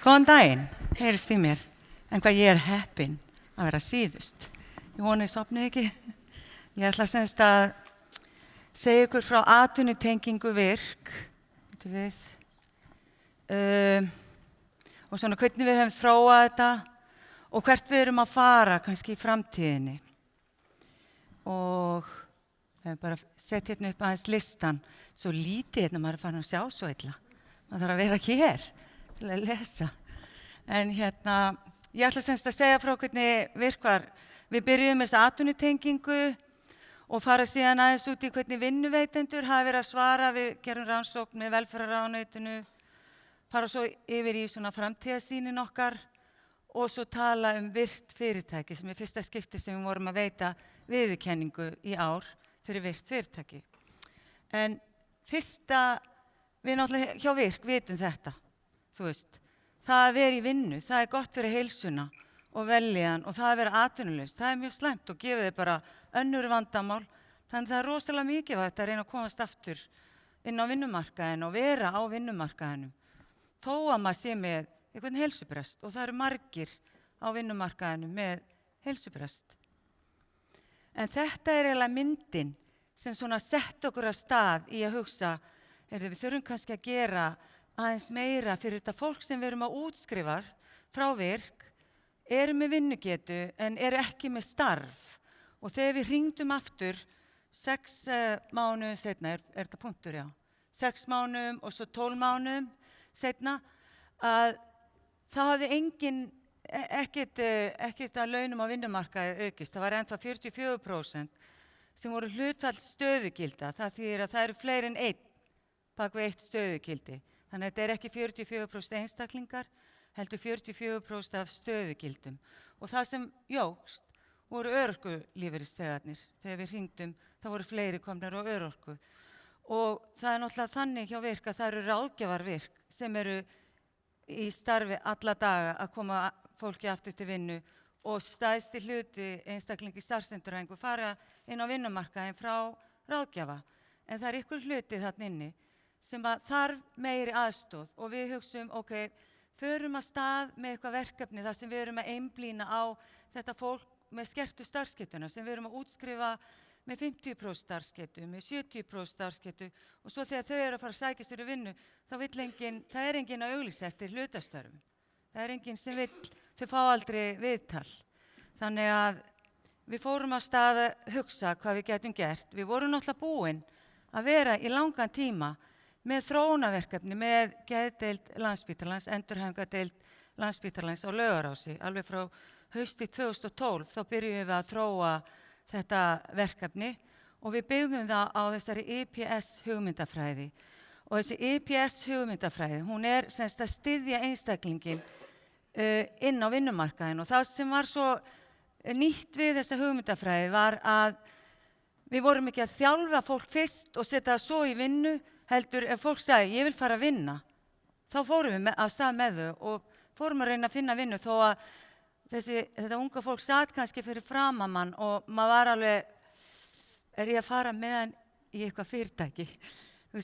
Góðan daginn, heyrist í mér, en hvað ég heppin að vera síðust. Ég vona ég sofni ekki. Ég ætla semst að segja ykkur frá atvinnutengingu virk, og svona hvernig við höfum þróað þetta og hvert við erum að fara kannski í framtíðinni. Og bara sett hérna upp aðeins listan, svo lítið hérna maður er farin að sjá svo illa. Maður þarf að vera ekki hér til að lesa. En ég ætla semst að segja frá hvernig virkar. Við byrjum með þessa atvinnutengingu og fara síðan aðeins út í hvernig vinnuveitendur hafa verið að svara. Við gerum rannsókn með velferðarráðuneytinu, fara svo yfir í svona framtíðarsýnin okkar og svo tala virkt fyrirtæki sem er fyrsta skipti sem við vorum að veita viðurkenningu í ár fyrir virkt fyrirtæki. En við náttúrulega hjá virk vitum þetta, það að vera í vinnu, það er gott fyrir heilsuna og velíðan og það að vera atvinnulaus, það er mjög slæmt og gefið þið bara önnur vandamál. Þannig það er rosalega mikilvægt að reyna að komast aftur inn á vinnumarkaðinn og vera á vinnumarkaðinum. Þó að maður sé með einhvern heilsubrest og það eru margir á vinnumarkaðinum með heilsubrest. En þetta er eiginlega myndin sem svona sett okkur að stað í að hugsa, við þurfum kannski að gera aðeins meira fyrir þetta fólk sem við erum að útskrifað frá virk, eru með vinnugetu en eru ekki með starf. Og þegar við hringdum aftur 6 mánuðum seinna, er þetta punktur, já, 6 mánuðum og svo 12 mánuðum seinna, að það hafði ekkert að launum á vinnumarkaði aukist. Það var ennþá 44% sem voru hlutfall stöðugilda. Það þýðir að það eru fleiri en einn bak við eitt stöðugildi. Þannig að þetta er ekki 44% einstaklingar, heldur 44% af stöðugildum. Og það sem jókst voru örorkulífeyrisþegarnir. Þegar við hringdum, þá voru fleiri komnir á örorku. Og það er náttúrulega þannig hjá virk að það eru ráðgjafar virk sem eru í starfi alla daga að koma fólki aftur til vinnu og stærsti hluti einstaklingi starfsendurhæfingu fara inn á vinnumarkaðinn frá ráðgjafa. En það er ykkur hluti þarna inni sem þarf meiri aðstoð og við hugsum, förum að stað með eitthvað verkefni þar sem við erum að einblína á þetta fólk með skertu starfsgetuna sem við erum að útskrifa með 50% starfsgetu, með 70% starfsgetu og svo þegar þau eru að fara að sækjast fyrir vinnu, það er enginn að auglýsa eftir hlutastörfum. Það er enginn sem þau fá aldrei viðtal. Þannig að við fórum að stað að hugsa hvað við getum gert. Við vorum náttúrulega búin að vera í langan tíma með þróunarverkefni með geðdeild Landspítalans, endurhæfingadeild Landspítalans á Laugarási. Alveg frá hausti 2012 þá byrjuðum við að þróa þetta verkefni og við byggðum það á þessari EPS hugmyndafræði. Og þessi EPS hugmyndafræði, hún er semst að styðja einstaklingin inn á vinnumarkaðinn og það sem var svo nýtt við þessa hugmyndafræði var að við vorum ekki að þjálfa fólk fyrst og setja það svo í vinnu, heldur ef fólk sagði ég vil fara að vinna, þá fórum við af stað með þau og fórum að reyna að finna vinnu þó að þetta unga fólk satt kannski fyrir framamann og maður var alveg, er ég að fara með hann í eitthvað fyrirtæki?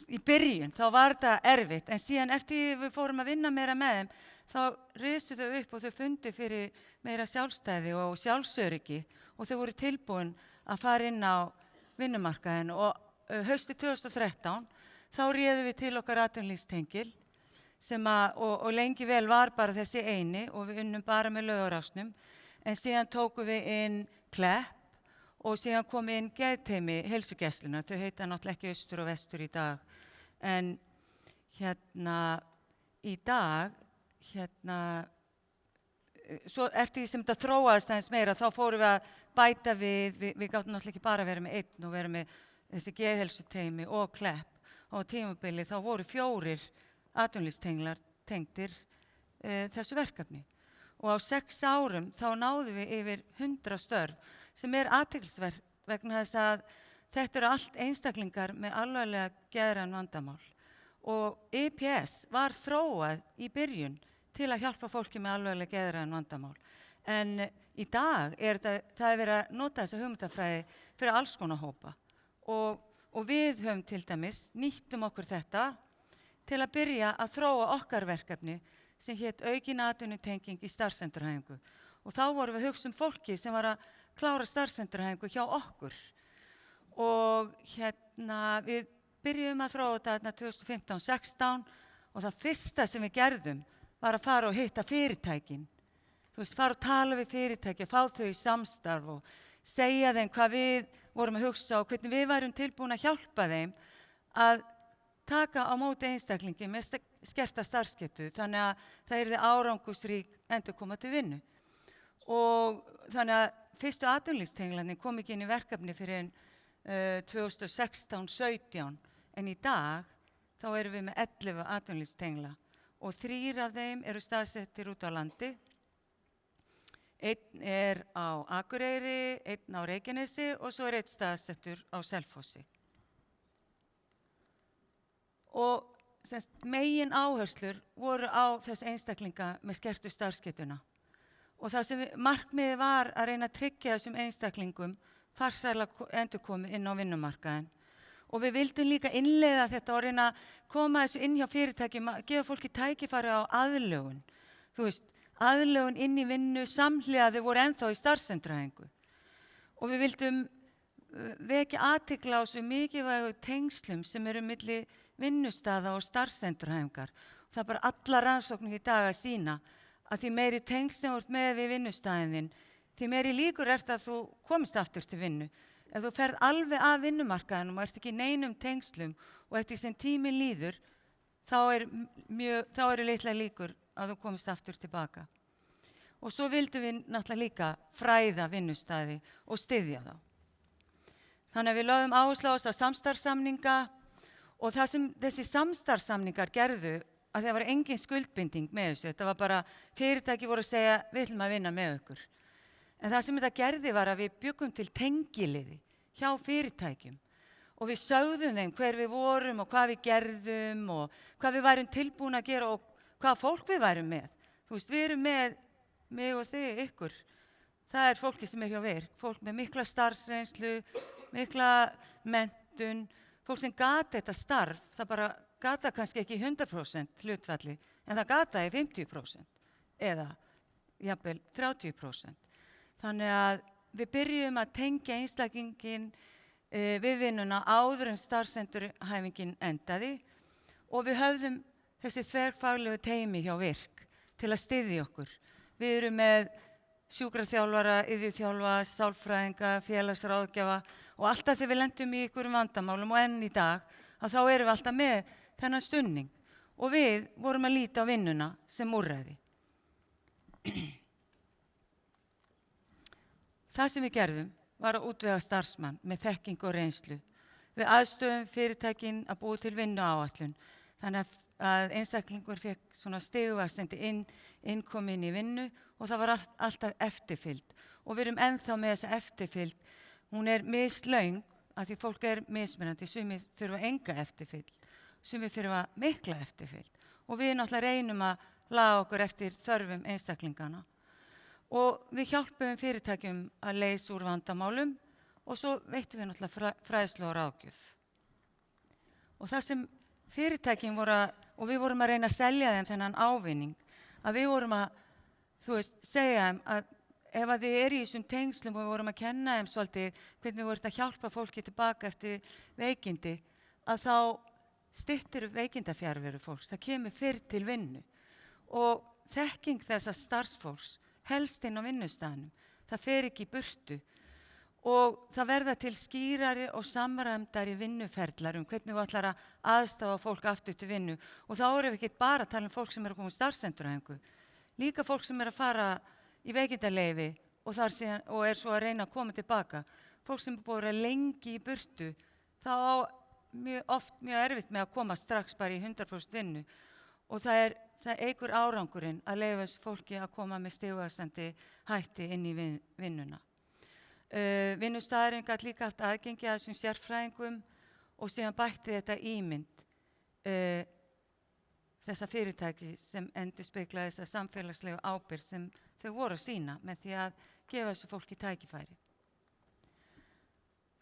Í byrjun, þá var þetta erfitt, en síðan eftir við fórum að vinna meira með þeim, þá risu þau upp og þau fundu fyrir meira sjálfstæði og sjálfsöryggi og þau voru tilbúin að fara inn á vinnumarkaðinn og hausti 2013, þá réðum við til okkar atvinnulífstengil og lengi vel var bara þessi eini og við unnum bara með Laugarásnum, en síðan tókum við inn Klepp og síðan kom inn geðteymi heilsugæslunnar. Þau heita náttúrulega ekki austur og vestur í dag, en í dag, svo eftir því sem þetta þróaðist aðeins meira, þá fórum við að bæta við gátum náttúrulega ekki bara að vera með einn og vera með þessi geðheilsuteymi og Klepp. Á tímabili þá voru 4 atvinnulífstenglar tengdir þessu verkefni. Og á 6 árum þá náðum við yfir 100 störf sem er athyglisvert vegna þess að þetta eru allt einstaklingar með alvarlega geðræn vandamál. Og EPS var þróað í byrjun til að hjálpa fólki með alvarlega geðræn vandamál. En í dag það er verið að nota þessa hugmyndafræði fyrir alls konar hópa. Og við höfum til dæmis nýttum okkur þetta til að byrja að þróa okkar verkefni sem hét aukin atvinnutenging í starfsendurhæfingu. Og þá vorum við að hugsa fólki sem var að klára starfsendurhæfingu hjá okkur. Og við byrjum að þróa þetta 2015-16 og það fyrsta sem við gerðum var að fara og hitta fyrirtækin. Þú veist, fara og tala við fyrirtæki, fá þau í samstarf og segja þeim hvað við vorum að hugsa og hvernig við værum tilbúin að hjálpa þeim að taka á móti einstaklingi með skerta starfsgetu, þannig að það yrði árangusrík endurkomandi vinnu. Og þannig að fyrstu atvinnulífstenglarnir kom ekki inn í verkefni fyrir 2016-17, en í dag þá erum við með 11 atvinnulífstengla og 3 af þeim eru staðsettir út á landi. Einn er á Akureyri, einn á Reykjanesi og svo einn staðsettur á Selfossi. Og megin áherslur voru á þess einstaklinga með skertu starfsgetuna. Og það sem markmiðið var að reyna að tryggja þessum einstaklingum farsæla endurkomu inn á vinnumarkaðinn. Og við vildum líka innleiða þetta og reyna að koma þessu inn hjá fyrirtækjum, að gefa fólki tækifæri á aðlögun. Þú veist, aðlögun inn í vinnu samhliða þau voru ennþá í starfsendurhæfingu. Og við vildum vekja athygli á þessu mikilvægu tengslum sem eru milli vinnustaða og starfsendurhæfingar. Það er bara alla rannsóknir í dag að sýna að því meiri tengsl sem þú ert með við vinnustaðinn þinn, því meiri líkur ert að þú komist aftur til vinnu. Ef þú ferð alveg af vinnumarkaðinum og ert ekki í neinum tengslum og eftir sem tíminn líður, þá eru litlar líkur að þú komist aftur tilbaka. Og svo vildum við náttúrulega líka fræða vinnustaði og styðja þá. Þannig að við lögðum áherslu á þessa samstarfssamninga og það sem þessi samstarfssamningar gerðu, að það var engin skuldbinding með þessu. Þetta var bara, fyrirtæki voru að segja, við ætlum að vinna með ykkur. En það sem þetta gerði var að við byggum til tengiliði hjá fyrirtækjum og við sögðum þeim hver við vorum og hvað við gerðum og hvað við værum tilbúin að gera og hvað fólk við værum með. Þú veist, við erum með mig og þig, ykkur. Það er fólki sem er hjá VIRK, fólk með mikla starfsreynslu, mikla menntun, fólk sem gata þetta starf, það bara gata kannski ekki 100% hlutfalli, en það gata í 50% eða jafnvel 30%. Þannig að við byrjum að tengja einstaklingin við vinnuna áður en starfsendurhæfingin endaði og við höfðum þessi þverfaglegu teymi hjá VIRK til að styðja okkur. Við erum með sjúkraþjálfara, iðjuþjálfa, sálfræðinga, félagsráðgjafa og alltaf þegar við lendum í einhverjum vandamálum og enn í dag, að þá erum við alltaf með þennan stuðning og við vorum að líta á vinnuna sem úrræði. Það sem við gerðum var að útvega starfsmann með þekkingu og reynslu. Við aðstöðum fyrirtækin að búa til vinnuáætlun, þannig að einstaklingur fekk svona stigvaxandi innkomin í vinnu og það var alltaf eftirfylgd. Og við erum ennþá með þessa eftirfylgd. Hún er mislöng að því fólk er mismunandi, sumir þurfa enga eftirfylgd, sumir þurfa mikla eftirfylgd. Og við náttúrulega reynum að laga okkur eftir þörfum einstaklingana. Og við hjálpuðum fyrirtækjum að leysa úr vandamálum og svo veittum við náttúrulega fræðslu og ráðgjöf. Og það sem fyrirtækin og við vorum að reyna að selja þeim þennan ávinning, að við vorum að, segja þeim að ef að þið eru í þessum tengslum og við vorum að kenna þeim svolítið hvernig við vorum að hjálpa fólki tilbaka eftir veikindi, að þá styttir veikindafjarveru fólks, það kemur fyrr til vinnu. Og þekking þessa starfsfólks helst inn á vinnustaðnum, það fer ekki í burtu og það verða til skýrari og samræmdari vinnuferlar hvernig við ætlar að aðstafa fólk aftur til vinnu og þá erum við ekki bara að tala um fólk sem er að koma í starfsendurhæfingu, líka fólk sem er að fara í veikindaleyfi og er svo að reyna að koma tilbaka, fólk sem er búið að vera lengi í burtu, þá á mjög erfitt með að koma strax bara í 100% vinnu og það eykur árangurinn að leyfa þessu fólki að koma með stigvaxandi hætti inn í vinnuna. Vinnustaðurinn gat líka haft aðgengi að þessum sérfræðingum og síðan bætti þetta ímynd þessa fyrirtæki sem endurspeglaði þessa samfélagslegu ábyrgð sem þau voru að sýna með því að gefa þessu fólki tækifæri.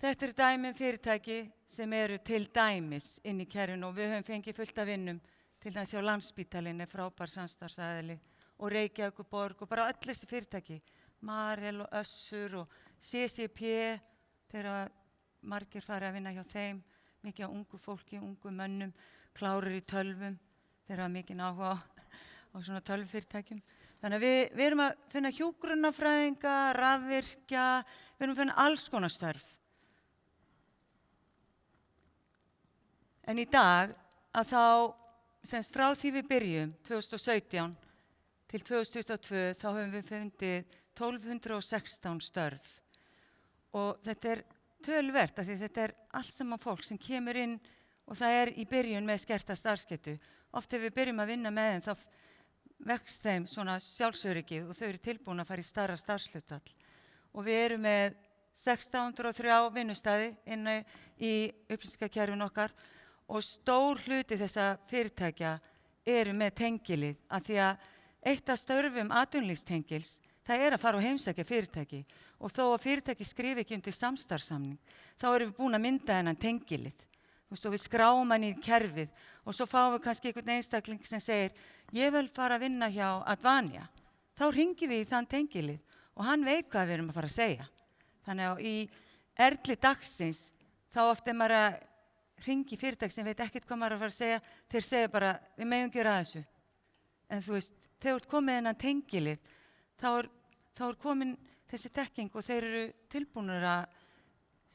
Þetta eru fyrirtæki sem eru til dæmis inn í kerfinu og við höfum fengið fullt af vinnum til dæmis hjá Landspítalinn frábær samstarfsaðili og Reykjavíkurborg og bara öll þessi fyrirtæki, Marel og Össur og CCP, þegar margir farið að vinna hjá þeim, mikið á ungu fólki, ungu mönnum, klárir í tölvum, þeir hafa mikið áhuga á svona tölvufyrirtækjum. Þannig að við erum að finna hjúkrunarfræðinga, rafvirkja, við erum að finna alls konar störf. En í dag, að þá, semst frá því við byrjum, 2017 til 2022, þá höfum við fundið 1216 störf. Og þetta töluvert, af því þetta allt saman fólk sem kemur inn og það í byrjun með skerta starfsgetu. Oft ef við byrjum að vinna með þeim, þá vex þeim svona sjálfsöryggið og þau eru tilbúin að fara í stærra starfshlutfall. Og við erum með 1603 vinnustæði inni í upplýsingakerfinu okkar og stór hluti þessa fyrirtækja eru með tengilið, af því að eitt af störfum atvinnulífstengils, það að fara og heimsækja fyrirtæki og þó að fyrirtæki skrifi ekki undir samstarfssamning, þá erum við búin að mynda þennan tengilið. Þú veist, og við skráum hann í kerfið og svo fáum við kannski einhvern einstakling sem segir, ég vil fara að vinna hjá Advania. Þá hringjum við í þann tengilið og hann veit hvað við erum að fara að segja. Þannig að í erli dagsins, þá oft maður að hringi fyrirtæki sem veit ekkert hvað maður að fara að segja, þeir segja bara, við megum gera þessu. En þú veist, þegar þú komið þennan tengilið, þá komin þessi þekking og þeir eru tilbúnir að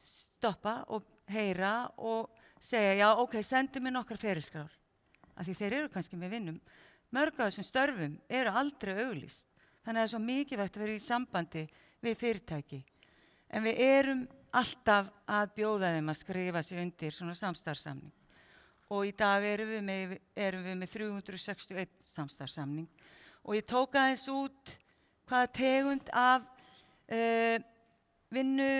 stoppa og heyra og segja, já, ok, sendum við nokkrar ferilskrár. Af því þeir eru kannski með vinnum. Mörg af þessum störfum eru aldrei auglýst. Þannig að það svo mikilvægt að vera í sambandi við fyrirtæki. En við erum alltaf að bjóða þeim að skrifa sig undir svona samstarfssamning. Og í dag erum við með 361 samstarfssamning. Og ég tók aðeins út hvaða tegund af vinnu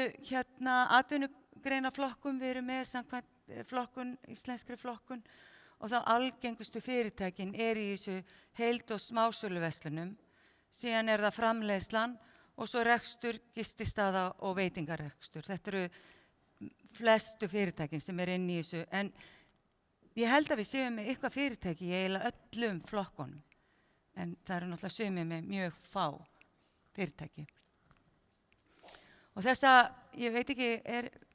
atvinnugreinaflokkum við erum með samkvæmt íslenskri flokkun og þá algengustu fyrirtækin í þessu heild- og smásöluverslunum, síðan það framleiðslan og svo rekstur, gististaða og veitingarekstur. Þetta eru flestu fyrirtækin sem inn í þessu, en ég held að við séum með eitthvað fyrirtæki í eiginlega öllum flokkunum, en það eru náttúrulega sumir með mjög fá fyrirtæki. Og ég veit ekki,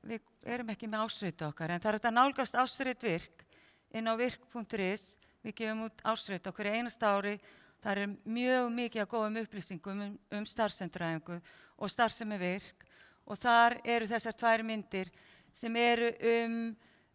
við erum ekki með ársrit okkar, en það þetta nálgast ársrit virk inn á virk.is. Við gefum út ársrit okkur einasta ári. Það mjög mikið af góðum upplýsingum starfsendurhæfingu og starfsemi virk. Og þar eru þessar 2 myndir sem eru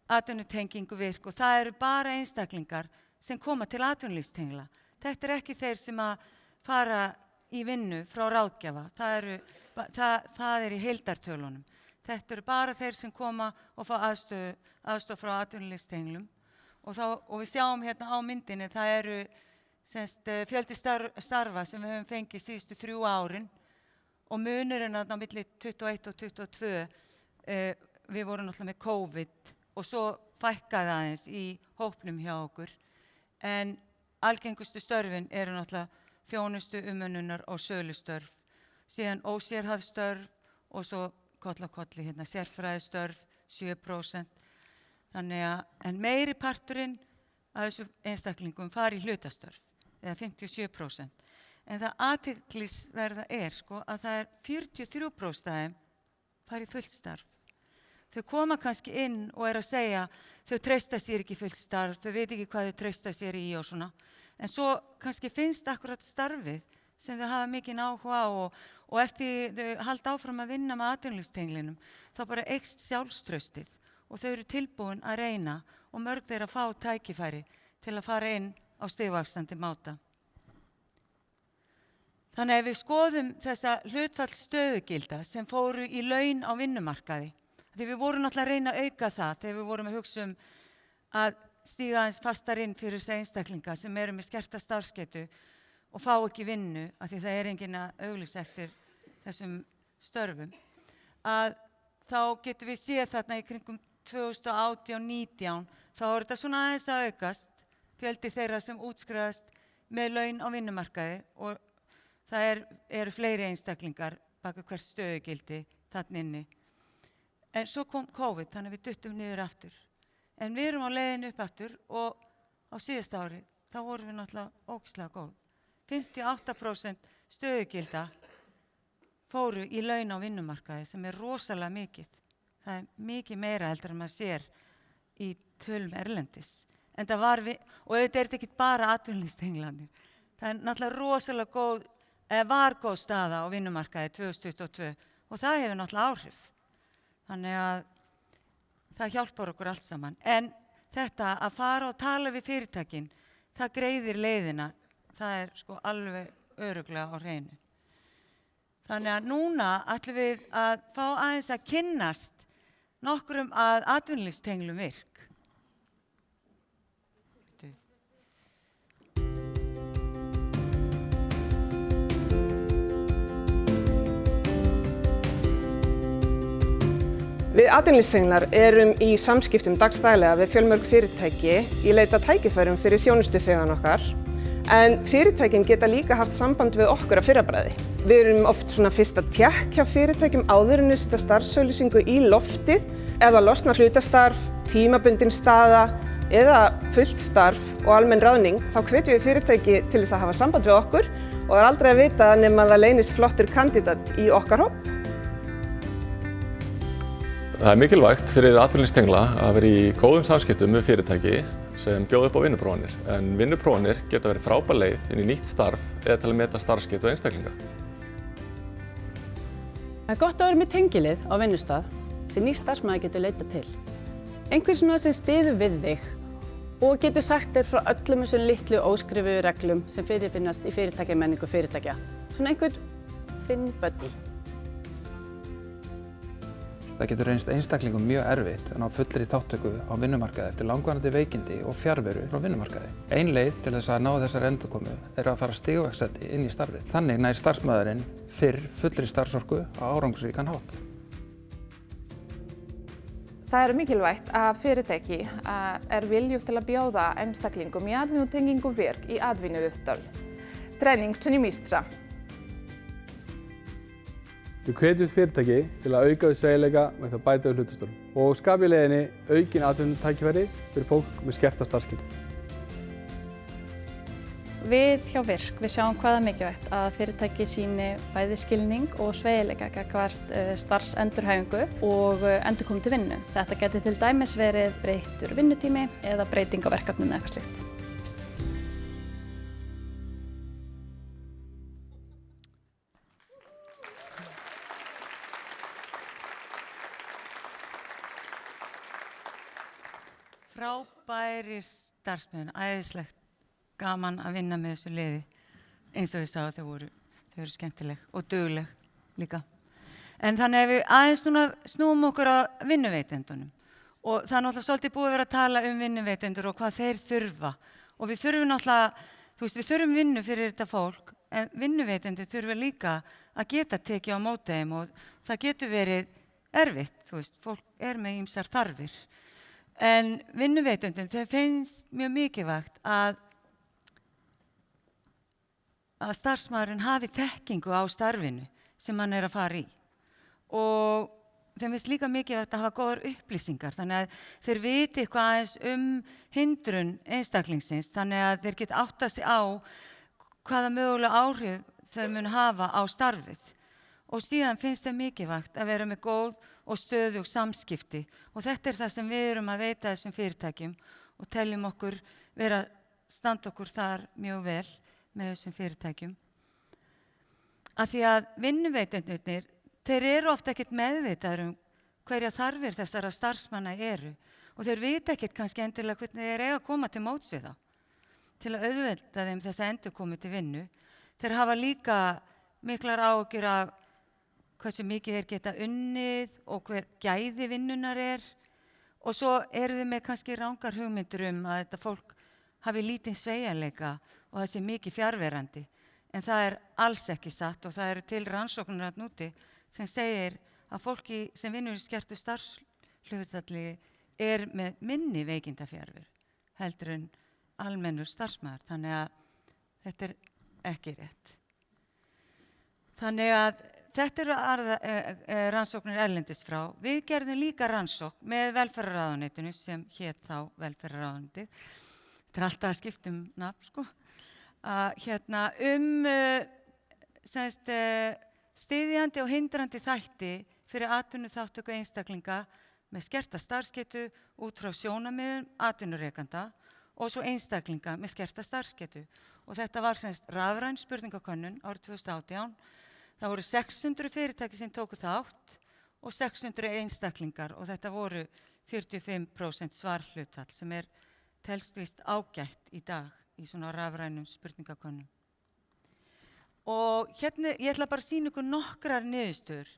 atvinnutengingu virk og það eru bara einstaklingar sem koma til atvinnulífstengla. Þetta ekki þeir sem að fara í vinnu frá ráðgjafa. Það í heildartölunum. Þetta eru bara þeir sem koma og fá aðstoð frá atvinnulífstenglum. Og við sjáum hérna á myndinni, það eru fjöldi starfa sem við höfum fengið síðustu 3 árin og munurinn á milli 21 og 22, við vorum náttúrulega með COVID og svo fækkaði aðeins í hópnum hjá okkur. En algengustu störfin eru náttúrulega þjónustu, umönnunar og sölustörf, síðan ósérhæfð og svo koll á kolli sérfræðistörf, 7%. En meiri parturinn af þessu einstaklingum fari í hlutastörf, eða 57%. En það athyglisverða að það 43% af þeim fari í fullt starf. Þau koma kannski inn og að segja, þau treysta sér ekki í fullt starf, þau veit ekki hvað þau treysta sér í og svona. En svo kannski finnst akkurat starfið sem þau hafa mikinn áhuga á og eftir þau halda áfram að vinna með atvinnulífstenglinum, þá bara eykst sjálfstraustið og þau eru tilbúin að reyna og mörg þeirra fá tækifæri til að fara inn á stigvaxandi máta. Þannig ef við skoðum þessa hlutfallsstöðugilda sem fóru í laun á vinnumarkaði, því við vorum náttúrulega að reyna að auka það þegar við vorum að hugsa að stíga aðeins fastar inn fyrir þessi einstaklinga sem eru með skerta starfsgetu og fá ekki vinnu, af því það enginn að auglýsa eftir þessum störfum, að þá getum við séð þarna í kringum 2018-19, þá þetta svona aðeins að aukast, fjöldi þeirra sem útskrifast með laun á vinnumarkaði og það eru fleiri einstaklingar bak við hvert stöðugildi þarna inni. En svo kom COVID, þannig að við duttum niður aftur. En við erum á leiðinu upp aftur og á síðasta ári, þá vorum við náttúrulega ógeðslega góð. 58% stöðugilda fóru í laun á vinnumarkaði sem rosalega mikið. Það mikið meira heldur en maður sér í tölum erlendis. En það var og auðvitað þetta ekki bara atvinnulífstenglarnir. Það náttúrulega rosalega góð, var góð staða á vinnumarkaði 2022 og það hefur náttúrulega áhrif. Þannig að það hjálpar okkur allt saman. En þetta að fara og tala við fyrirtækin, það greiðir leiðina. Það sko alveg örugglega á hreinu. Þannig að núna ætlum við að fá aðeins að kynnast nokkrum að atvinnulífstenglum virk. Við atvinnulífstenglar erum í samskiptum dagsdaglega við fjölmörg fyrirtæki í leit að tækifærum fyrir þjónustuþegann okkar. En fyrirtækin geta líka haft samband við okkur að fyrrabragði. Við erum oft svona fyrst að tékkja fyrirtækjum áður en við setja starfsauglýsingu í loftið eða losna hlutastarf, tímabundin staða eða fullt starf og almenn ráðning. Þá hvetjum við fyrirtæki til þess að hafa samband við okkur og er aldrei að vita nema það leynist flottur kandidat í okkar hóp. Það er mikilvægt fyrir atvinnulífstengla að vera í góðum samskiptum með fyrirtæki sem bjóða upp á vinnuprófanir. En vinnuprófanir geta verið frábær leið inn í nýtt starf eða til að meta starfsgetu einstaklinga. Það er gott að vera með tengilið á vinnustað sem nýr starfsmaður getur leitað til. Einhver svona sem styður við þig og getur sagt þér frá öllum þessum litlu óskrifuðu reglum sem fyrirfinnast í fyrirtækjamenningu fyrirtækja. Svona einhver þinn buddy. Það getur reynst einstaklingum mjög erfitt að ná fullri þátttöku á vinnumarkaði eftir langvarandi veikindi og fjarveru frá vinnumarkaði. Ein leið til þess að ná þessari endurkomu er að fara stigvaxandi inn í starfið. Þannig nær starfsmaðurinn fyrr fullri starfsorku á árangursríkan hátt. Það er mikilvægt að fyrirtæki er viljugt til að bjóða einstaklingum í atvinnutengingu virk í atvinnuviðtöl. Tréning til nýmistra. Við hvetjum fyrirtæki til að auka við sveigjanleika með því að bæta við hlutastörfum og skapa í leiðinni aukin atvinnutækifæri fyrir fólk með skerta starfsgetu. Við hjá Virk sjáum hvað er mikilvægt að fyrirtæki sýni bæði skilning og sveigjanleika gagnvart starfsendurhæfingu og endurkomu til vinnu. Þetta geti til dæmis verið breyttur vinnutími eða breyting á verkefnum eða eitthvað slíkt. Frábæri starfsmenn, æðislegt gaman að vinna með þessu liði. Eins og ég sagði þau eru skemmtileg og dugleg líka. En þannig að við aðeins núna snúum okkur á vinnuveitendunum. Og það er náttúrulega svolítið búið að vera að tala vinnuveitendur og hvað þeir þurfa. Og við þurfum náttúrulega, við þurfum vinnu fyrir þetta fólk, en vinnuveitendur þurfa líka að geta tekið á móti þeim og það getur verið erfitt, fólk er með ýmsar þarfir. En vinnuveitendum, þeir finnst mjög mikilvægt að starfsmaðurinn hafi þekkingu á starfinu sem hann er að fara í. Og þeim finnst líka mikilvægt að hafa góðar upplýsingar, þannig að þeir viti eitthvað aðeins hindrun einstaklingsins, þannig að þeir geta áttað sig á hvaða mögulega áhrif þau mun hafa á starfið. Og síðan finnst þeim mikilvægt að vera með góð og stöðug samskipti og þetta er það sem við erum að veita þessum fyrirtækjum og teljum okkur standa okkur þar mjög vel með þessum fyrirtækjum. Af því að vinnuveitendurnir, þeir eru ofta ekkert meðvitaðir hverja þarfir þessara starfsmanna eru og þeir vita ekkert kannski endilega hvernig þeir eiga að koma til móts við þá til að auðvelda þeim þess að endurkomu til vinnu. Þeir hafa líka miklar áhyggjur af hversu mikið þeir geta unnið og hver gæði vinnunar er og svo eru þeir með kannski rangar hugmyndir að þetta fólk hafi lítinn sveigjanleika og það sé mikið fjarverandi. En það er alls ekki satt og það eru til rannsóknir þarna úti sem segir að fólki sem vinnur í skertu starfshlutfalli er með minni veikindafjarfir heldur en almennur starfsmaður. Þannig að þetta er ekki rétt. Þannig að þetta eru rannsóknir erlendis frá. Við gerðum líka rannsókn með velferðarráðuneytinu sem hét þá velferðarráðuneytið þetta er alltaf að skipta nafn, sko, styðjandi og hindrandi þætti fyrir atvinnuþátttöku einstaklinga með skerta starfsgetu út frá sjónarmiðum atvinnurekanda og svo einstaklinga með skerta starfsgetu. Og þetta var rafræn spurningakönnun árið 2018. Það voru 600 fyrirtæki sem tóku þátt og 600 einstaklingar og þetta voru 45% svarhlutfall sem telst víst ágætt í dag í svona rafrænum spurningakönnum. Og hérna, ég ætla bara að sýna ykkur nokkrar niðurstöður,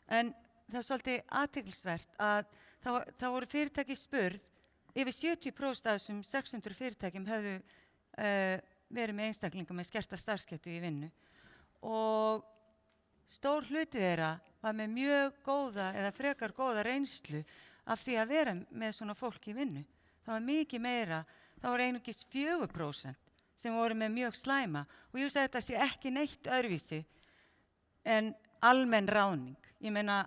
en það svolítið athyglisvert að það voru fyrirtæki spurð, yfir 70% af þessum 600 fyrirtækjum höfðu verið með einstaklinga með skerta starfsgetu í vinnu og stór hluti þeirra var með mjög góða eða frekar góða reynslu af því að vera með svona fólk í vinnu. Það var mikið meira, það voru einungis 4% sem voru með mjög slæma og ég hugsa að þetta sé ekki neitt öðruvísi en almenn ráðning. Ég meina,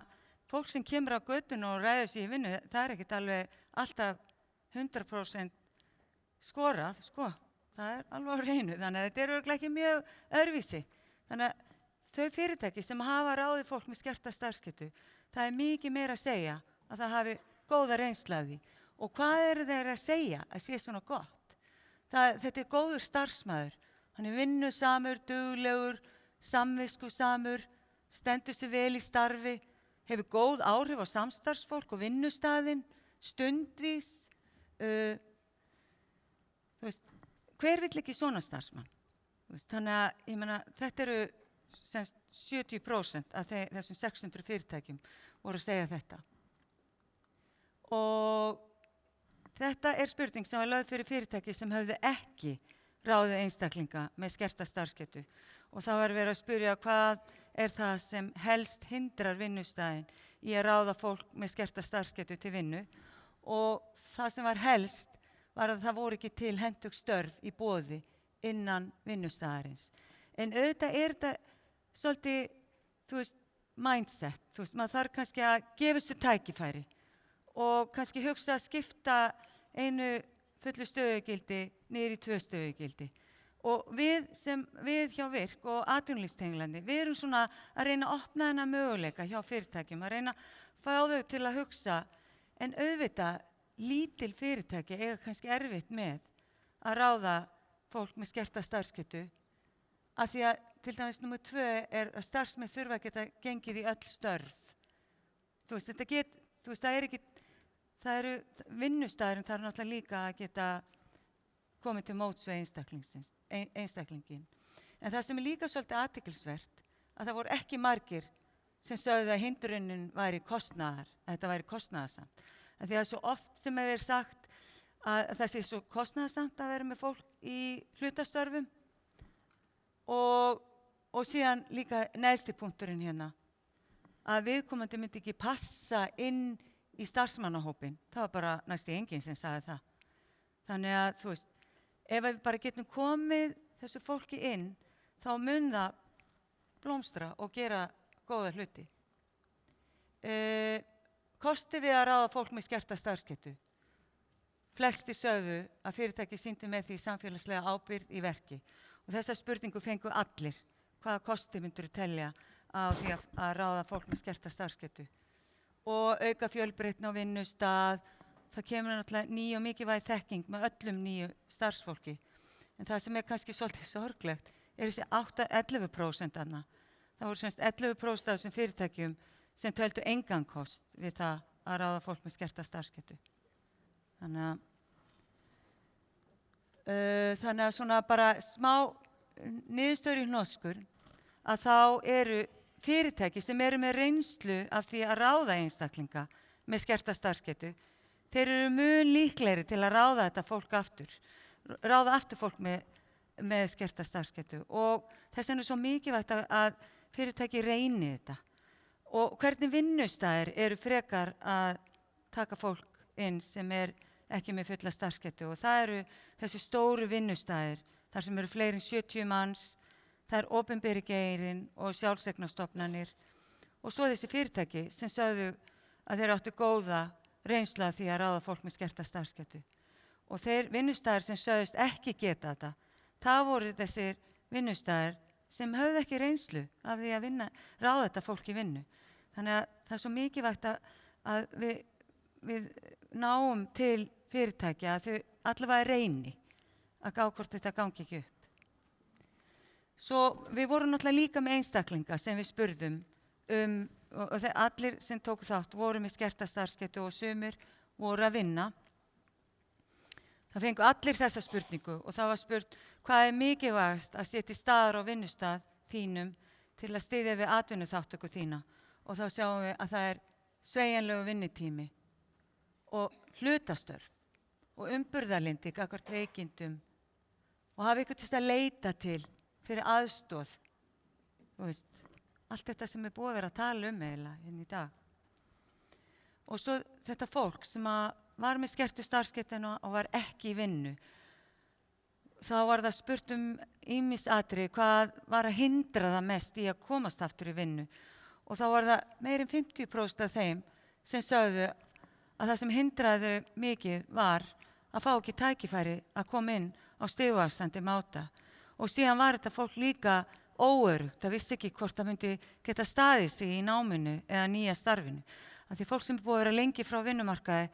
fólk sem kemur á götun og ræður sig í vinnu, það er ekkert alveg alltaf 100% skorað, sko. Það er alveg á hreinu, þannig að þetta örugglega ekki mjög öðruvísi. Þannig að þau fyrirtæki sem hafa ráðið fólk með skerta starfsgetu, það er mikið meira að segja að það hafi góða reynslu af því. Og hvað eru þeir að segja að sé svona gott? Þetta góður starfsmaður, hann vinnusamur, duglegur, samviskusamur, stendur sig vel í starfi, hefur góð áhrif á samstarfsfólk og vinnustaðinn, stundvís. Hver vill ekki svona starfsmann? Þannig að ég meina, þetta eru 70% af þessum 600 fyrirtækjum voru að segja þetta. Og þetta spurning sem var lögð fyrir fyrirtæki sem höfðu ekki ráðið einstaklinga með skerta starfsgetu og þá var verið að spyrja hvað það sem helst hindrar vinnustæðin í að ráða fólk með skerta starfsgetu til vinnu og það sem var helst var að það voru ekki til hentug störf í boði innan vinnustæðarins. En auðvitað þetta svolítið, mindset, maður þarf kannski að gefa þessu tækifæri og kannski hugsa að skipta einu fullu stöðugildi niður í 2 stöðugildi. Og við hjá Virk og atvinnulífstenglandi, við erum svona að reyna að opna þennan möguleika hjá fyrirtækjum, að reyna að fá þau til að hugsa, en auðvitað lítil fyrirtæki eiga kannski erfitt með að ráða fólk með skerta starfsgetu, af því að til dæmis númer 2 að starfsmenn þurfa að geta gengið í öll störf. Það eru vinnustæðurinn þarf náttúrulega líka að geta komið til móts við einstaklingin. En það sem líka svolítið athyglisvert að það voru ekki margir sem sögðu að hindrunin væri kostnaðar, að þetta væri kostnaðarsamt. Því að svo oft sem hefur verið sagt að það sé svo kostnaðarsamt að vera með fólk í hlutastörfum og síðan líka neðsti punkturinn hérna að viðkomandi myndi ekki passa inn í starfsmannahópin. Það var bara næstu enginn sem sagði það. Þannig að, ef við bara getum komið þessu fólki inn, þá mun það blómstra og gera góða hluti. Kosti við að ráða fólk með skerta starfsgetu. Flestir sögðu að fyrirtæki sýndi með því samfélagslega ábyrgð í verki. Og þessa spurningu fengu allir. Hvaða kosti myndur telja á því að ráða fólk með skerta starfsgetu? Og auka fjölbreytni á vinnustað. Það kemur náttúrulega ný og mikilvæg þekking með öllum nýju starfsfólki. En það sem kannski svolítið sorglegt þessi 11% annað. Það voru semst 11% af þessum fyrirtækjum sem töldu engan kost við það að ráða fólk með skerta starfsgetu. Þannig að svona bara smá niðurstöður í hnotskurn að þá eru fyrirtæki sem eru með reynslu af því að ráða einstaklinga með skerta starfsgetu, þeir eru mun líklegri til að ráða þetta fólk aftur, ráða aftur fólk með skerta starfsgetu og þess vegna er svo mikilvægt að fyrirtæki reyni þetta og hvernig vinnustæðir eru frekar að taka fólk inn sem ekki með fulla starfsgetu og það eru þessi stóru vinnustæðir þar sem eru fleiri en 70 manns. Það er opinberi geirinn og sjálfseignarstofnanir og svo þessi fyrirtæki sem sögðu að þeir áttu góða reynslu af því að ráða fólk með skerta starfsgetu. Og þeir vinnustæðir sem sögðust ekki geta þetta, það voru þessir vinnustæðir sem höfðu ekki reynslu af því að ráða þetta fólk í vinnu. Þannig að það er svo mikilvægt að við náum til fyrirtækja að þau allavega reyni að gá hvort þetta gangi ekki upp. Svo við vorum náttúrulega líka með einstaklinga sem við spurðum og allir sem tóku þátt voru með skerta starfsgetu og sumir voru að vinna. Það fengu allir þessa spurningu og það var spurt hvað er mikilvægast að setja staðar á vinnustað þínum til að styðja við atvinnuþátttöku þína. Og þá sjáum við að það er sveigjanlegu vinnutími og hlutastörf og umburðarlyndi gagnvart veikindum og hafa ykkur til að leita til fyrir aðstoð. Þú veist, allt þetta sem er búið að vera að tala eiginlega hérna í dag. Og svo þetta fólk sem var með skertu starfsgetuna og var ekki í vinnu. Þá var það spurt ýmis atriði hvað var að hindra það mest í að komast aftur í vinnu. Og þá var það meir en 50% af þeim sem sögðu að það sem hindraði mikið var að fá ekki tækifæri að koma inn á stigvaxandi máta. Og síðan var þetta fólk líka óöruggt, það vissi ekki hvort það myndi geta staðið sig í náminu eða nýja starfinu. Af því fólk sem er búið að vera lengi frá vinnumarkaði,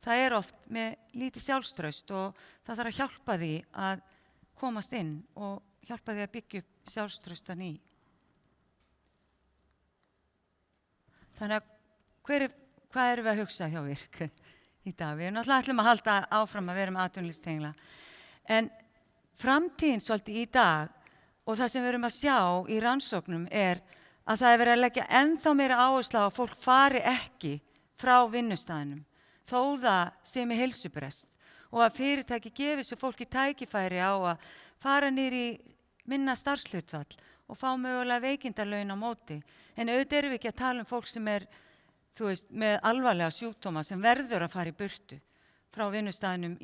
það er oft með lítið sjálfstraust og það þarf að hjálpa því að komast inn og hjálpa því að byggja upp sjálfstraustan í. Þannig að hvað erum við að hugsa hjá Virk í dag? Við náttúrulega ætlum að halda áfram að vera með atvinnulífstengla. En framtíðin svolítið í dag og það sem við erum að sjá í rannsóknum er að það er verið að leggja ennþá meira áherslu á að fólk fari ekki frá vinnustæðinum þó það sé með heilsubrest og að fyrirtæki gefi svo fólki tækifæri á að fara niður í minna starfshlutfall og fá mögulega veikindarlaun á móti. En auðvitað erum við ekki að tala fólk sem er, þú veist, með alvarlega sjúkdóma sem verður að fara í burtu frá vinnustæðinum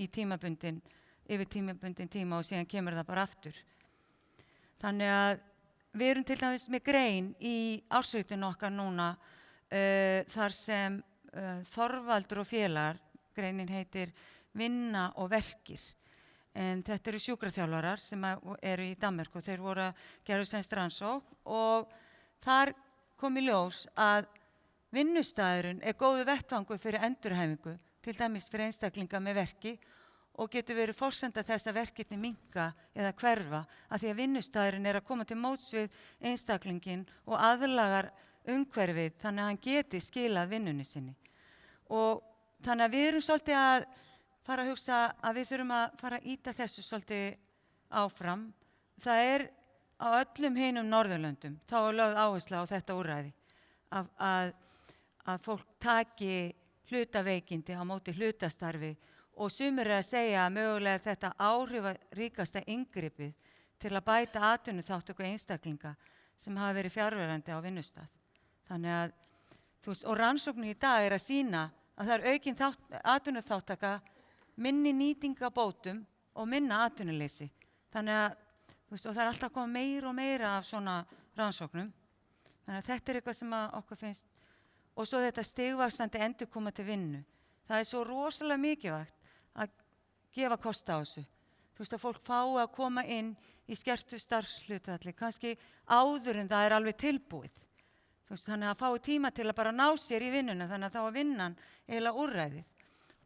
yfir tímabundin tíma og síðan kemur það bara aftur. Þannig að við erum til dæmis með grein í ársritinu okkar núna þar sem Þorvaldur og félagar, greinin heitir Vinna og verkir. En þetta eru sjúkraþjálfarar sem eru í Danmörku og þeir voru að gera sænsk rannsókn og þar kom í ljós að vinnustæðurinn er góður vettvangur fyrir endurhæfingu, til dæmis fyrir einstaklinga með verki og getur verið forsenda þess að verkefni minnka eða hverfa af því að vinnustæðurinn er að koma til móts við einstaklingin og aðlagar umhverfið þannig að hann geti skilað vinnunni sinni. Og þannig að við erum svolítið að fara að hugsa að við þurfum að fara að ýta þessu svolítið áfram. Það er á öllum hinum Norðurlöndum, þá er lögð áhersla á þetta úrræði að fólk taki hlutaveikindi á móti hlutastarfi og sumir að segja að mögulega þetta áhrifaríkasta inngripið til að bæta atvinnuþátttöku einstaklinga sem hafa verið fjarverandi á vinnustað. Þannig að, þú veist, og rannsóknin í dag er að sýna að það er aukin atvinnuþáttaka, minni nýting á bótum og minna atvinnuleysi. Þannig að, þú veist, og það er alltaf að koma meira og meira af svona rannsóknum. Þannig að þetta er eitthvað sem okkur finnst. Og svo þetta stigvaxandi endurkoma til vinnu. Það er svo rosalega mikilvægt að gefa kost á þessu. Þú veist að fólk fái að koma inn í skertu starfshlutfalli, kannski áður en það er alveg tilbúið. Þú veist, þannig að fái tíma til að bara ná sér í vinnuna, þannig að þá er vinnan eiginlega úrræðið.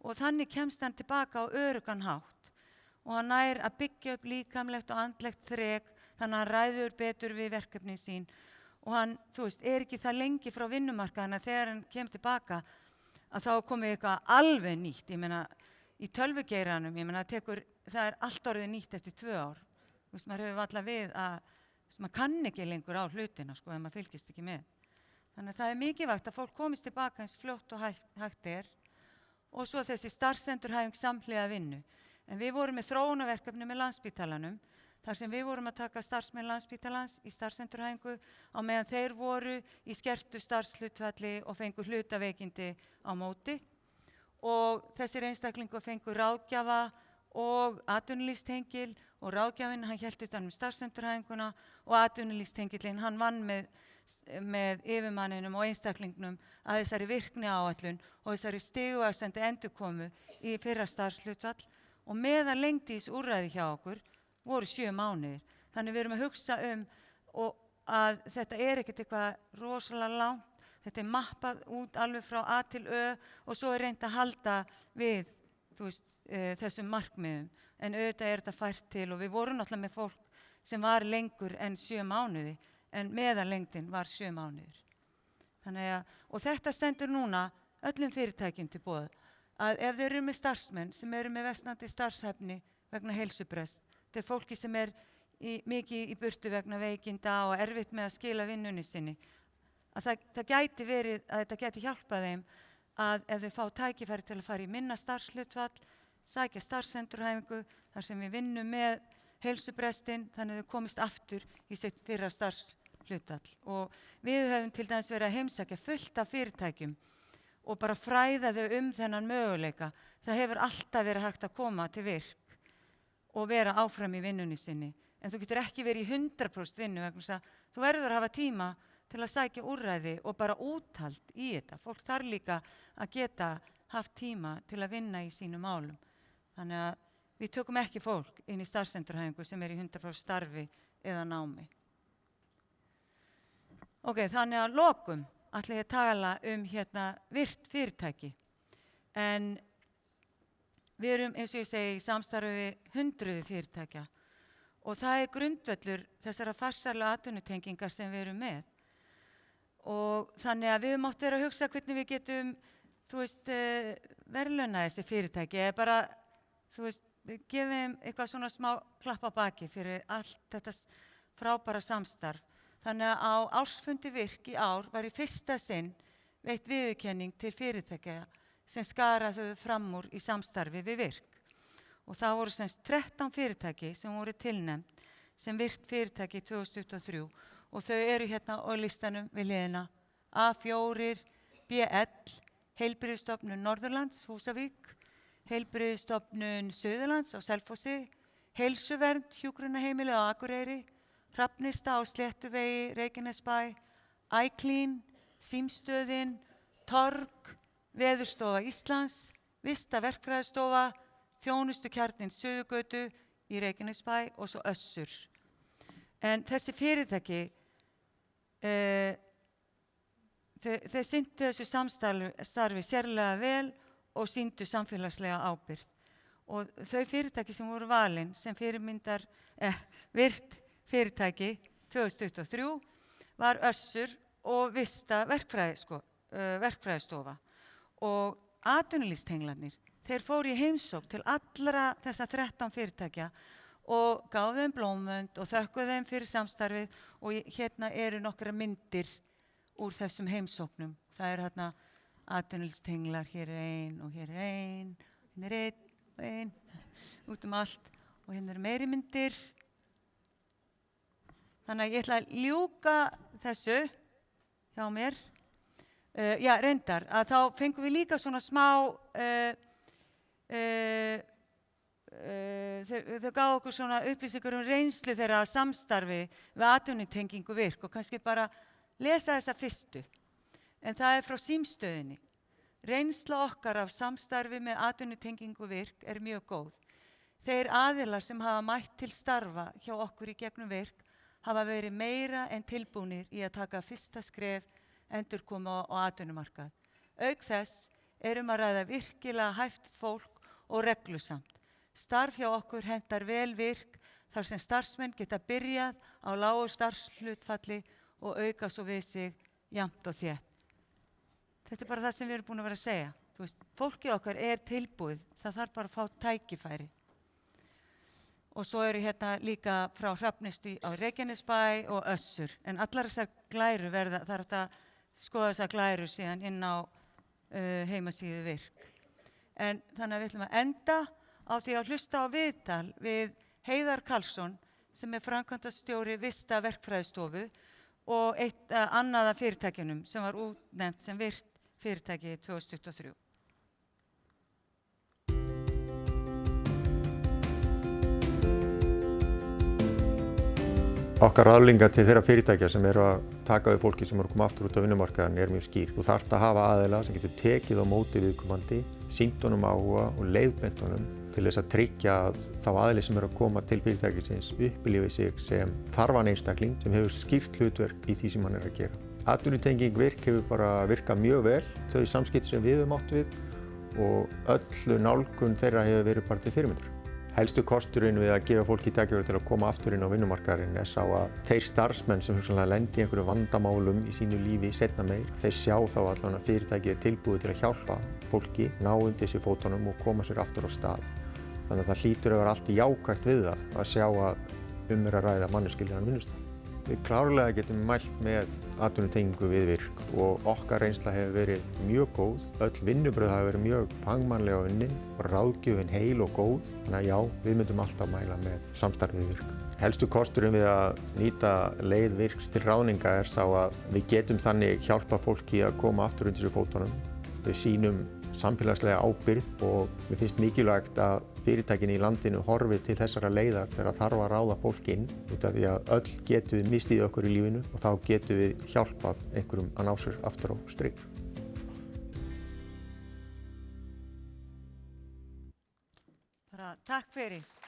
Og þannig kemst hann tilbaka á öruggan hátt. Og hann nær að byggja upp líkamlegt og andlegt þrek, þannig að hann ræður betur við verkefni sín. Og hann, þú veist, er ekki það lengi frá vinnumarkaðina þegar hann kemur tilbaka að þá komið eitthvað alveg nýtt. Ég meina, í tölvugeiranum, ég meina, það er allt orðið nýtt eftir 2 ár. Þú veist, maður hefur valla við að maður kann ekki lengur á hlutina, sko, ef maður fylgist ekki með. Þannig að það er mikilvægt að fólk komist tilbaka eins fljótt og hægt er. Og svo þessi starfsendurhæfing samhliða vinnu. En við vorum með þróunarverkefni með Landspítalanum, þar sem við vorum að taka starfsmenn Landspítalans í starfsendurhæfingu á meðan þeir voru í skertu starfshlutfalli og fengu hlutaveikindi á móti. Og þessir einstaklingar fengu ráðgjafa og atvinnulífstengil og ráðgjafinn hann hélt utan starfsendurhæfinguna og atvinnulífstengilinn hann vann með yfirmanninum og einstaklingnum að þessari virkni áætlun og þessari stigvaxandi endurkomu í fyrra starfshlutfall og meðan lengdi í þessu úrræði hjá okkur voru 7 mánuðir. Þannig við erum að hugsa og að þetta ekkert eitthvað rosalega langt, þetta mappað út alveg frá A til Ö og svo reynt að halda við þessum markmiðum. En auðvitað þetta fært til og við vorum náttúrulega með fólk sem var lengur en 7 mánuði, en meðallengdin var 7 mánuðir. Og þetta stendur núna öllum fyrirtækjum til boða, að ef þeir eru með starfsmenn sem eru með versnandi starfshæfni vegna heilsubrest, þetta fólki sem mikið í burtu vegna veikinda og erfitt með að skila vinnunni sinni, að það gæti verið að þetta gæti hjálpað þeim að ef þau fá tækifæri til að fara í minna starfshlutfall, sækja starfsendurhæfingu þar sem við vinnum með heilsubrestinn, þannig að þau komist aftur í sitt fyrra starfshlutfall. Og við höfum til dæmis verið að heimsækja fullt af fyrirtækjum og bara fræða þau þennan möguleika. Það hefur alltaf verið hægt að koma til virk og vera áfram í vinnunni sinni. En þú getur ekki verið í 100% vinnu vegna þess að þú verður að hafa tíma til að sækja úrræði og bara úthald í þetta. Fólk þarf líka að geta haft tíma til að vinna í sínum málum. Þannig að við tökum ekki fólk inn í starfsendurhæfingu sem í 100% starfi eða námi. Þannig að lokum ætla ég að tala virt fyrirtæki. En við erum, eins og ég segi, í samstarfi við 100 fyrirtækja og það grundvöllur þessara farsælu atvinnutengingar sem við erum með. Og þannig að við máttum vera að hugsa hvernig við getum, verðlauna þessi fyrirtæki eða bara, gefum eitthvað svona smá klapp á baki fyrir allt þetta frábæra samstarf. Þannig að á ársfundi Virk í ár var í fyrsta sinn veitt viðurkenning til fyrirtækja sem skara þau fram úr í samstarfi við Virk. Og það voru semst 13 fyrirtæki sem voru tilnefnd sem virt fyrirtæki 2023 og þau eru hérna á listanum við hliðina A4, BL, Heilbrigðisstofnun Norðurlands, Húsavík, Heilbrigðisstofnun Suðurlands á Selfossi, Heilsuvernd, Hjúkrunarheimili á Akureyri, Hrafnista á Sléttuvegi, Reykjanesbæ, iClean, Símstöðin, Torg, Veðurstofa Íslands, Vista verkfræðistofa, Þjónustukjarninn Suðurgötu í Reykjanesbæ og svo Össur. En þessi fyrirtæki, þeir sinntu þessu samstarfi sérlega vel og sýndu samfélagslega ábyrgð. Og þau fyrirtæki sem voru valin sem virt fyrirtæki 2023 var Össur og Vista verkfræðistofa. Og atvinnulífstenglarnir, þeir fóru í heimsókn til allra þessa 13 fyrirtækja og gáðu þeim blómvönd og þökkuðu þeim fyrir samstarfið og hérna eru nokkra myndir úr þessum heimsóknum. Það eru hérna atvinnulífstenglar, hér ein og hér ein, hérna ein, út allt og hérna eru meiri myndir. Þannig að ég ætla að ljúka þessu hjá mér. Reyndar, að þá fengum við líka svona smá, þau gáðu okkur svona upplýsingar reynslu þeirra samstarfi við atvinnutengingu Virk og kannski bara lesa þessa fyrstu. En það frá Símstöðinni. Reynsla okkar af samstarfi með atvinnutengingu Virk mjög góð. Þeir aðilar sem hafa mætt til starfa hjá okkur í gegnum Virk hafa verið meira en tilbúnir í að taka fyrsta skref endurkoma á atvinnumarkað. Auk þess að ræða virkilega hæft fólk og reglusamt. Starf hjá okkur hentar vel Virk þar sem starfsmenn geta byrjað á lágu starfshlutfalli og auka svo við sig jafnt og þétt. Þetta bara það sem við erum búin að vera að segja. Fólkið okkar tilbúið, það þarf bara að fá tækifæri. Og svo eru hérna líka frá Hrafnistu á Reykjanesbæ og Össur. En allar þessar glæru það er að skoða þessar glæru síðan inn á heimasíðu Virk. En þannig að við ætlum að enda á því að hlusta á viðtal við Heiðar Karlsson sem framkvæmdastjóri Vista verkfræðistofu og eitt annað af fyrirtækjunum sem var útnefnt sem virt fyrirtæki 2023. Okkar ráðleggingar til þeirra fyrirtækja sem eru að taka við fólki sem eru að koma aftur út á vinnumarkaðinn mjög skýr. Þú þarft að hafa aðila sem getur tekið á móti viðkomandi, sýnt honum áhuga og leiðbeint honum til þess að tryggja að þá aðili sem eru að koma til fyrirtækisins upplifi sig sem þarfan einstakling sem hefur skýrt hlutverk í því sem hann er að gera. Atvinnutenging virk hefur bara virkað mjög vel, þau samskipti sem við höfum átt við og öll nálgun þeirra hefur verið bara til fyrirmyndar. Helstu kosturinn við að gefa fólki tækifæri til að koma aftur inn á vinnumarkaðinn er sá að þeir starfsmenn sem hugsanlega lendi í einhverju vandamálum í sínu lífi seinna meir, þeir sjá þá allan að fyrirtækið er tilbúið til að hjálpa fólki, ná undir sér fótunum og koma sér aftur á stað. Þannig að það hlýtur að vera allt jákvætt við það að sjá að er að ræða manneskjulegan vinnustað. Við klárlega getum mælt með atvinnutengingu við virk og okkar reynsla hefur verið mjög góð. Öll vinnubrögð hafa verið mjög fagmannlega unnin og ráðgjöfin heil og góð. Þannig að já, við myndum alltaf mæla með samstarfið við virk. Helstu kosturinn við að nýta leið virks til ráðninga er sá að við getum þannig hjálpa fólki að koma aftur undir sér fótunum. Við sýnum samfélagslega ábyrgð og mér finnst mikilvægt að fyrirtækin í landinu horfi til þessara leiðar þegar þarf að ráða fólk inn út af því að öll getum við mistið okkur í lífinu og þá getum við hjálpað einhverjum að ná sér aftur á strik. Takk fyrir.